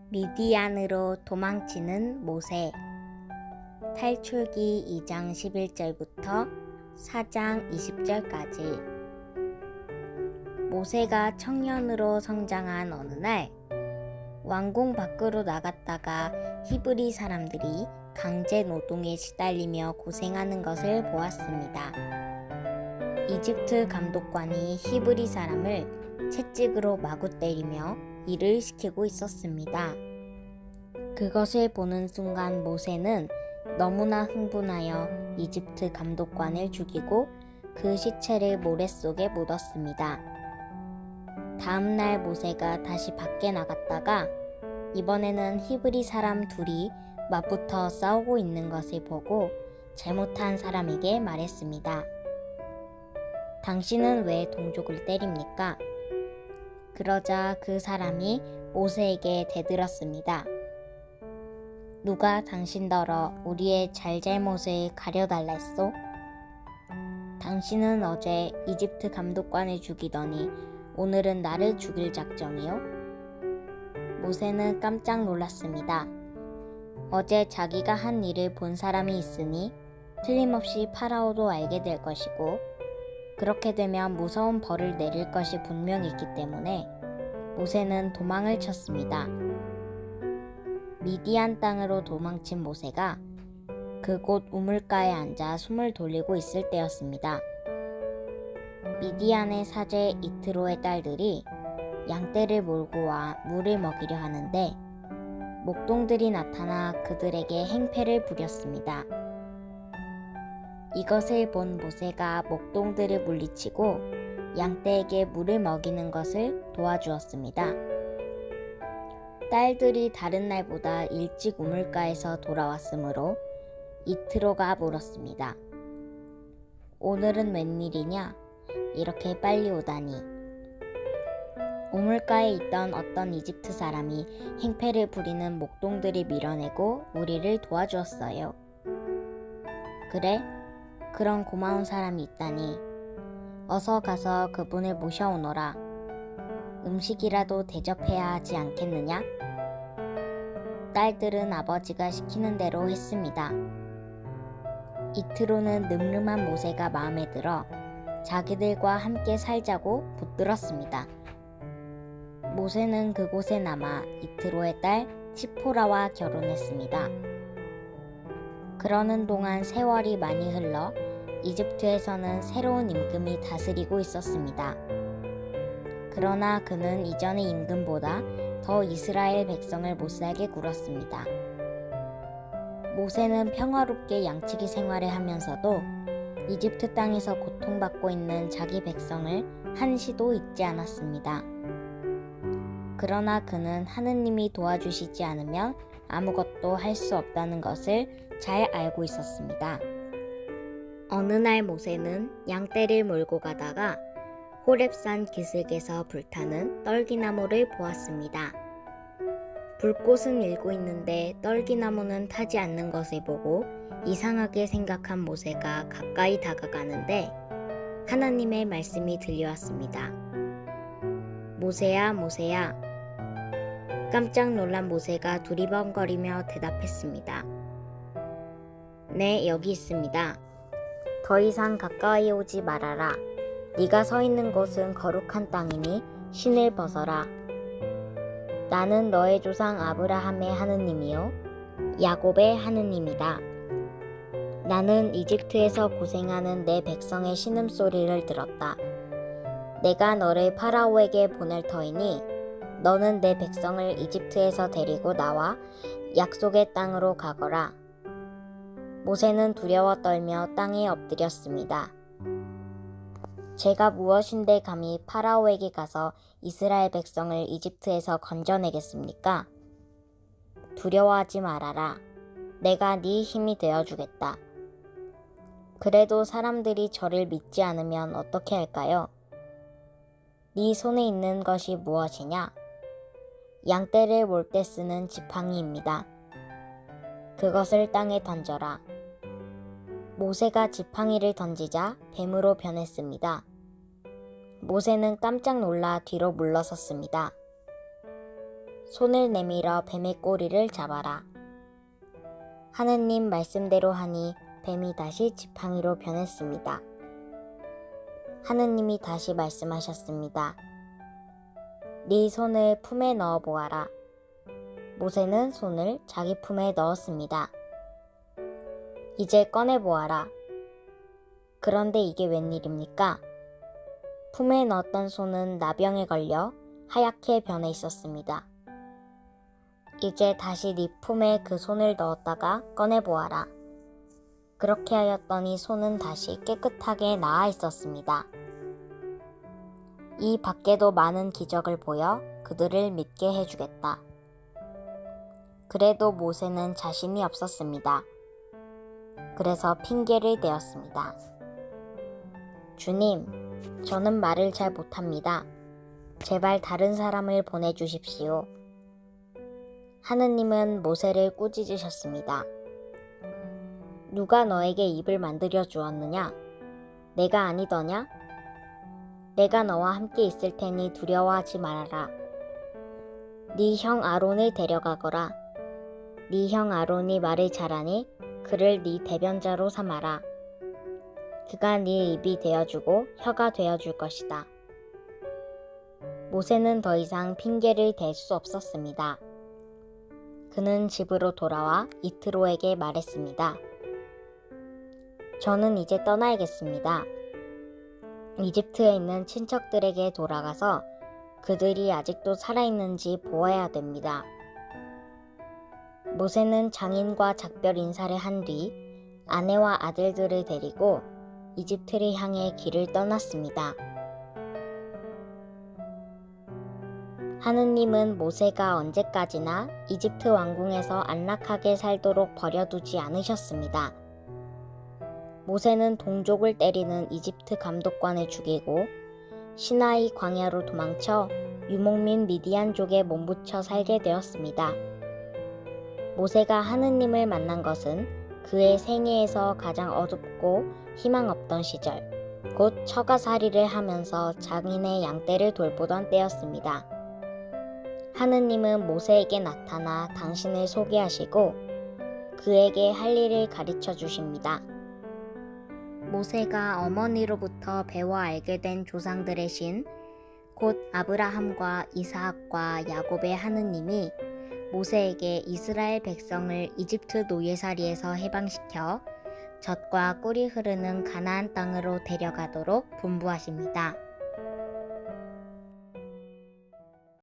미디안으로 도망치는 모세. 탈출기 2장 11절부터 4장 20절까지. 모세가 청년으로 성장한 어느 날, 왕궁 밖으로 나갔다가 히브리 사람들이 강제 노동에 시달리며 고생하는 것을 보았습니다. 이집트 감독관이 히브리 사람을 채찍으로 마구 때리며 일을 시키고 있었습니다. 그것을 보는 순간 모세는 너무나 흥분하여 이집트 감독관을 죽이고 그 시체를 모래 속에 묻었습니다. 다음 날 모세가 다시 밖에 나갔다가 이번에는 히브리 사람 둘이 맞붙어 싸우고 있는 것을 보고 잘못한 사람에게 말했습니다. 당신은 왜 동족을 때립니까? 그러자 그 사람이 모세에게 대들었습니다. 누가 당신더러 우리의 잘잘못을 가려달라 했소? 당신은 어제 이집트 감독관을 죽이더니 오늘은 나를 죽일 작정이요? 모세는 깜짝 놀랐습니다. 어제 자기가 한 일을 본 사람이 있으니 틀림없이 파라오도 알게 될 것이고 그렇게 되면 무서운 벌을 내릴 것이 분명했기 때문에 모세는 도망을 쳤습니다. 미디안 땅으로 도망친 모세가 그곳 우물가에 앉아 숨을 돌리고 있을 때였습니다. 미디안의 사제 이트로의 딸들이 양떼를 몰고 와 물을 먹이려 하는데 목동들이 나타나 그들에게 행패를 부렸습니다. 이것을 본 모세가 목동들을 물리치고 양떼에게 물을 먹이는 것을 도와주었습니다. 딸들이 다른 날보다 일찍 우물가에서 돌아왔으므로 이트로가 물었습니다. 오늘은 웬일이냐? 이렇게 빨리 오다니. 우물가에 있던 어떤 이집트 사람이 행패를 부리는 목동들을 밀어내고 우리를 도와주었어요. 그래? 그런 고마운 사람이 있다니. 어서 가서 그분을 모셔오너라. 음식이라도 대접해야 하지 않겠느냐? 딸들은 아버지가 시키는 대로 했습니다. 이트로는 늠름한 모세가 마음에 들어 자기들과 함께 살자고 붙들었습니다. 모세는 그곳에 남아 이트로의 딸 시포라와 결혼했습니다. 그러는 동안 세월이 많이 흘러 이집트에서는 새로운 임금이 다스리고 있었습니다. 그러나 그는 이전의 임금보다 더 이스라엘 백성을 못살게 굴었습니다. 모세는 평화롭게 양치기 생활을 하면서도 이집트 땅에서 고통받고 있는 자기 백성을 한시도 잊지 않았습니다. 그러나 그는 하느님이 도와주시지 않으면 아무것도 할 수 없다는 것을 잘 알고 있었습니다. 어느 날 모세는 양떼를 몰고 가다가 호렙산 기슭에서 불타는 떨기나무를 보았습니다. 불꽃은 일고 있는데 떨기나무는 타지 않는 것을 보고 이상하게 생각한 모세가 가까이 다가가는데 하나님의 말씀이 들려왔습니다. 모세야, 모세야. 깜짝 놀란 모세가 두리번거리며 대답했습니다. 네, 여기 있습니다. 더 이상 가까이 오지 말아라. 네가 서 있는 곳은 거룩한 땅이니 신을 벗어라. 나는 너의 조상 아브라함의 하느님이요 야곱의 하느님이다. 나는 이집트에서 고생하는 내 백성의 신음소리를 들었다. 내가 너를 파라오에게 보낼 터이니 너는 내 백성을 이집트에서 데리고 나와 약속의 땅으로 가거라. 모세는 두려워 떨며 땅에 엎드렸습니다. 제가 무엇인데 감히 파라오에게 가서 이스라엘 백성을 이집트에서 건져내겠습니까? 두려워하지 말아라. 내가 네 힘이 되어주겠다. 그래도 사람들이 저를 믿지 않으면 어떻게 할까요? 네 손에 있는 것이 무엇이냐? 양떼를 몰 때 쓰는 지팡이입니다. 그것을 땅에 던져라. 모세가 지팡이를 던지자 뱀으로 변했습니다. 모세는 깜짝 놀라 뒤로 물러섰습니다. 손을 내밀어 뱀의 꼬리를 잡아라. 하느님 말씀대로 하니 뱀이 다시 지팡이로 변했습니다. 하느님이 다시 말씀하셨습니다. 네 손을 품에 넣어 보아라. 모세는 손을 자기 품에 넣었습니다. 이제 꺼내 보아라. 그런데 이게 웬일입니까? 품에 넣었던 손은 나병에 걸려 하얗게 변해 있었습니다. 이제 다시 네 품에 그 손을 넣었다가 꺼내 보아라. 그렇게 하였더니 손은 다시 깨끗하게 나아 있었습니다. 이 밖에도 많은 기적을 보여 그들을 믿게 해주겠다. 그래도 모세는 자신이 없었습니다. 그래서 핑계를 대었습니다. 주님, 저는 말을 잘 못합니다. 제발 다른 사람을 보내주십시오. 하느님은 모세를 꾸짖으셨습니다. 누가 너에게 입을 만들어 주었느냐? 내가 아니더냐? 내가 너와 함께 있을 테니 두려워하지 말아라. 네 형 아론을 데려가거라. 네 형 아론이 말을 잘하니 그를 네 대변자로 삼아라. 그가 네 입이 되어주고 혀가 되어줄 것이다. 모세는 더 이상 핑계를 댈 수 없었습니다. 그는 집으로 돌아와 이트로에게 말했습니다. 저는 이제 떠나야겠습니다. 이집트에 있는 친척들에게 돌아가서 그들이 아직도 살아있는지 보아야 됩니다. 모세는 장인과 작별 인사를 한 뒤 아내와 아들들을 데리고 이집트를 향해 길을 떠났습니다. 하느님은 모세가 언제까지나 이집트 왕궁에서 안락하게 살도록 버려두지 않으셨습니다. 모세는 동족을 때리는 이집트 감독관을 죽이고 시나이 광야로 도망쳐 유목민 미디안족에 몸붙여 살게 되었습니다. 모세가 하느님을 만난 것은 그의 생애에서 가장 어둡고 희망 없던 시절, 곧 처가살이를 하면서 장인의 양떼를 돌보던 때였습니다. 하느님은 모세에게 나타나 당신을 소개하시고 그에게 할 일을 가르쳐 주십니다. 모세가 어머니로부터 배워 알게 된 조상들의 신, 곧 아브라함과 이삭과 야곱의 하느님이 모세에게 이스라엘 백성을 이집트 노예살이에서 해방시켜 젖과 꿀이 흐르는 가나안 땅으로 데려가도록 분부하십니다.